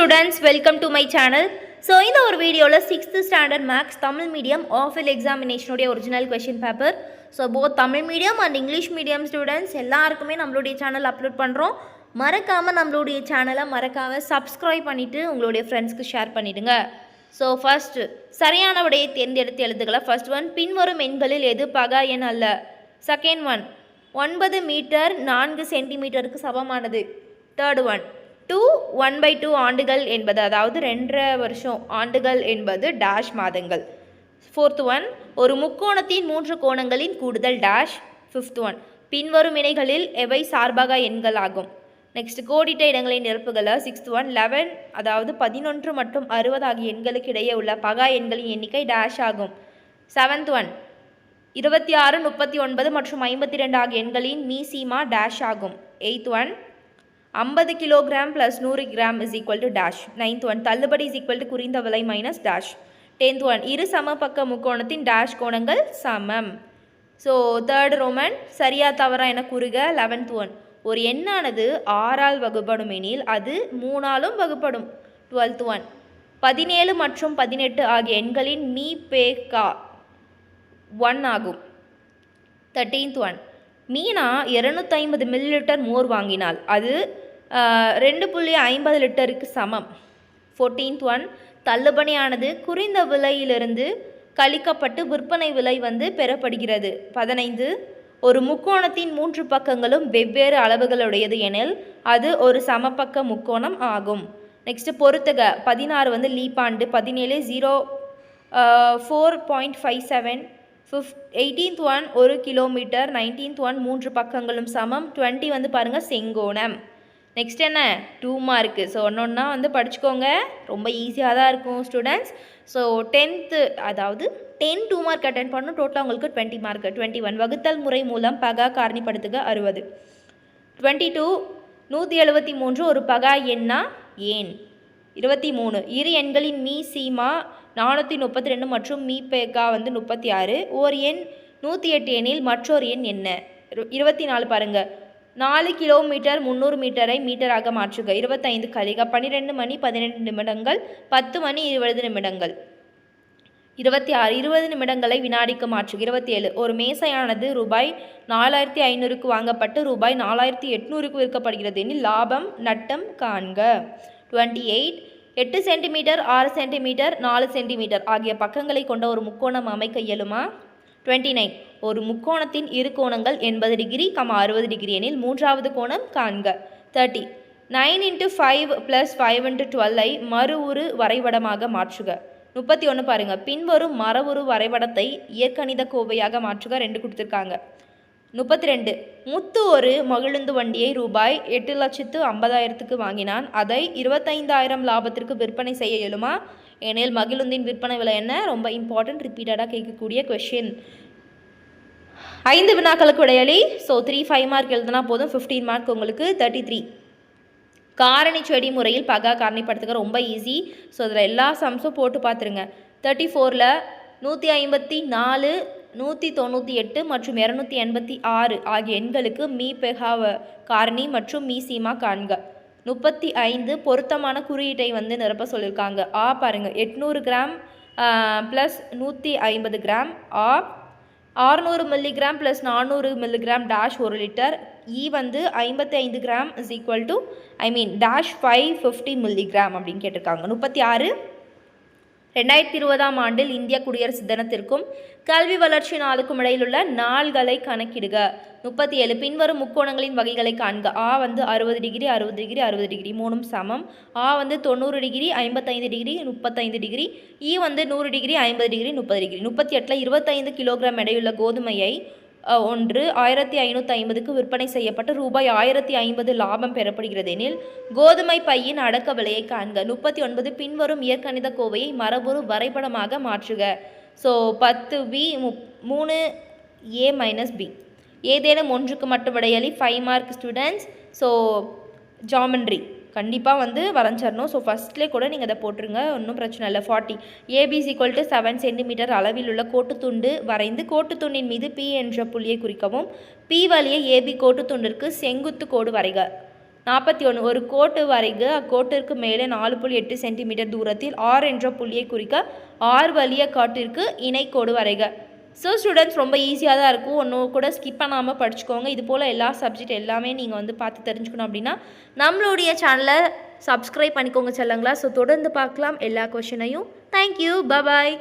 students, welcome to my channel. So இந்த ஒரு வீடியோல 6th standard maths Tamil medium ஆஃபில் எக்ஸாமினேஷன் உடைய original question paper. So both Tamil medium and English medium students எல்லாருக்குமே நம்மளுடைய சேனல் அப்லோட் பண்ணுறோம். மறக்காமல் நம்மளுடைய சேனலை சப்ஸ்கிரைப் பண்ணிவிட்டு உங்களுடைய ஃப்ரெண்ட்ஸ்க்கு ஷேர் பண்ணிவிடுங்க. ஸோ ஃபர்ஸ்ட் சரியான விடையை தேர்ந்தெடுத்து எழுதுகளை. ஃபர்ஸ்ட் ஒன், பின்வரும் எண்களில் எது பகா எண் அல்ல. செகண்ட் ஒன், 9 மீட்டர் 4 சென்டிமீட்டருக்கு சமமானது. தேர்ட் ஒன், 1/2 ஆண்டுகள் என்பது, அதாவது 2.5 வருஷம் ஆண்டுகள் என்பது டேஷ் மாதங்கள். ஃபோர்த் ஒன், ஒரு முக்கோணத்தின் 3 கோணங்களின் கூடுதல் டேஷ். ஃபிஃப்த் ஒன், பின்வரும் இணைகளில் எவை சார்பாக எண்கள் ஆகும். நெக்ஸ்ட், கோடிட்ட இடங்களின் நிரப்புகளை. சிக்ஸ்த் ஒன், 11 அதாவது 11 மற்றும் 60 ஆகிய எண்களுக்கு இடையே உள்ள பகா எண்களின் எண்ணிக்கை டேஷ் ஆகும். செவன்த் ஒன், 26, 39 மற்றும் 52 ஆகிய எண்களின் மீசீமா டேஷ் ஆகும். Eighth one, 50 kilogram + 100 gram = dash. Ninth one, தள்ளுபடி = குறைந்த விலை மைனஸ் டேஷ். டென்த் ஒன், இரு சமபக்க முக்கோணத்தின் டேஷ் கோணங்கள் சமம். ஸோ தேர்ட் ரோமன், சரியா தவறா என கூறுக. 11th ஒன், ஒரு எண்ணானது 6ஆல் வகுப்படும் எனில் அது 3ஆலும் வகுப்படும். 12th ஒன், 17 மற்றும் 18 ஆகிய எண்களின் மீ பே கா 1 ஆகும். 13th ஒன், மீனா 250 ml மோர் வாங்கினால் அது 2.50 லிட்டருக்கு சமம். 14th ஒன், தள்ளுபடியானது குறைந்த விலையிலிருந்து கழிக்கப்பட்டு விற்பனை விலை பெறப்படுகிறது. 15, ஒரு முக்கோணத்தின் 3 பக்கங்களும் வெவ்வேறு அளவுகளுடையது எனில் அது ஒரு சமபக்க முக்கோணம் ஆகும். நெக்ஸ்ட் பொறுத்துக. 16 லீப்பாண்டு. 17 04.57. 18th one, 1 kilometre. 19th one, 3 பக்கங்களும் சமம். 20 பாருங்கள் செங்கோணம். நெக்ஸ்ட் என்ன, 2 மார்க்கு. ஸோ ஒன்றா படிச்சுக்கோங்க, ரொம்ப ஈஸியாக தான் இருக்கும் ஸ்டூடெண்ட்ஸ். ஸோ 10th அதாவது 10 2 மார்க் அட்டென்ட் பண்ணணும். டோட்டலாக உங்களுக்கு 20 மார்க். 21, வகுத்தல் முறை மூலம் பகா காரணிப்படுத்துக 60. 22, 173 ஒரு பகா எண்ணா ஏன். 23, இரு எண்களின் மீ சீமா 432 மற்றும் மீ பேக்கா 36. ஓர் எண் 108 எனில் மற்றொரு எண் என்ன. 24 பாருங்கள், 4 கிலோமீட்டர் 300 மீட்டரை மீட்டராக மாற்றுக. 25 கழிக 12 மணி 18 நிமிடங்கள் 10 மணி 20 நிமிடங்கள். 26, 20 நிமிடங்களை வினாடிக்கு மாற்றுக. 27, ஒரு மேசையானது ரூபாய் 4500க்கு வாங்கப்பட்டு ரூபாய் 4800க்கு விற்கப்படுகிறது எனில் லாபம் நட்டம் காண்க. 28, 8 சென்டிமீட்டர் 6 சென்டிமீட்டர் 4 சென்டிமீட்டர் ஆகிய பக்கங்களை கொண்ட ஒரு முக்கோணம் அமைக்க இயலுமா. 29, ஒரு முக்கோணத்தின் இரு கோணங்கள் 80 டிகிரி 60 டிகிரி எனில் மூன்றாவது கோணம் காண்க. 30, 9 × 5 + 5 × 12 ஐ மறுவுரு வரைபடமாக மாற்றுக. 31 பாருங்கள், பின்வரும் மறுவுரு வரைபடத்தை இயற்கணித கோவையாக மாற்றுக. 2 கொடுத்துருக்காங்க. 32, முத்து ஒரு மகிழுந்து வண்டியை ரூபாய் 8,50,000க்கு வாங்கினான். அதை 25,000 லாபத்திற்கு விற்பனை செய்ய இயலுமா எனில் மகிழுந்தின் விற்பனை விலை என்ன. ரொம்ப இம்பார்ட்டன்ட், ரிப்பீட்டடாக கேட்கக்கூடிய கொஷின். 5 வினாக்களுக்கு விடையளி. ஸோ 3 5 மார்க் எழுதுனா போதும். 15 மார்க் உங்களுக்கு. 33, காரணி செடி முறையில் பகா காரணிப்படுத்துக. ரொம்ப ஈஸி. ஸோ இதில் எல்லா சம்ஸும் போட்டு பார்த்துருங்க. 34ல் 154, 198 மற்றும் 286 ஆகிய எண்களுக்கு மீ பெகா காரணி மற்றும் மீ சீமா காண்க. 35, பொருத்தமான குறியீட்டை நிரப்ப சொல்லியிருக்காங்க. ஆ பாருங்கள், 800 கிராம் + 150 கிராம். ஆ 600 மில்லிகிராம் + 400 மில்லிகிராம் டேஷ் 1 லிட்டர். இ 55 கிராம் டேஷ் 550 மில்லிகிராம் அப்படின்னு கேட்டிருக்காங்க. 36, 2020ஆம் ஆண்டில் இந்திய குடியரசு தினத்திற்கும் கல்வி வளர்ச்சி நாளுக்கும் இடையிலுள்ள நாள்களை கணக்கிடுக. 37, பின்வரும் முக்கோணங்களின் வகைகளை காண்க. ஆ 60 டிகிரி 60 டிகிரி 60 டிகிரி மூணும் சமம். ஆ 90 டிகிரி 55 டிகிரி 35 டிகிரி. இ 100 டிகிரி 50 டிகிரி 30 டிகிரி. 38, 25 கிலோகிராம் எடையுள்ள கோதுமையை ஒன்று 1550க்கு விற்பனை செய்யப்பட்டு ரூபாய் 1050 லாபம் பெறப்படுகிறது எனில் கோதுமை பையின் அடக்க விலையை காண்க. 39, பின்வரும் இயற்கணித கோவையை மரபுரு வரைபடமாக மாற்றுக. So 10B 3A - B. ஏதேனும் ஒன்றுக்கு மட்டும் விடையளி. 5 மார்க் ஸ்டூடெண்ட்ஸ். ஸோ ஜாமெண்ட்ரி கண்டிப்பாக வரைஞ்சிடணும். ஸோ ஃபஸ்ட்லேயே கூட நீங்கள் அதை போட்டுருங்க, ஒன்றும் பிரச்சனை இல்லை. 40, AB = 7 சென்டிமீட்டர் அளவில் உள்ள கோட்டுத்துண்டு வரைந்து கோட்டுத்துண்டின் மீது P என்ற புள்ளியை குறிக்கவும். P வழியே AB கோட்டுத்துண்டிற்கு செங்குத்து கோடு வரைக. 41 ஒரு கோட்டு வரைக. அக்கோட்டிற்கு மேலே 4.8 சென்டிமீட்டர் தூரத்தில் ஆர் என்ற புள்ளியை குறிக்க ஆர் வலிய காட்டிற்கு இணைக்கோடு வரைக. ஸோ ஸ்டூடெண்ட்ஸ் ரொம்ப ஈஸியாக தான் இருக்கும். ஒன்றும் கூட ஸ்கிப் பண்ணாமல் படிச்சுக்கோங்க. இது போல் எல்லா சப்ஜெக்ட் எல்லாமே நீங்கள் வந்து பார்த்து தெரிஞ்சுக்கணும் அப்படின்னா நம்மளுடைய சேனலை சப்ஸ்கிரைப் பண்ணிக்கோங்க செல்லங்களா. ஸோ தொடர்ந்து பார்க்கலாம் எல்லா கொஷினையும். தேங்க்யூ, பாய்.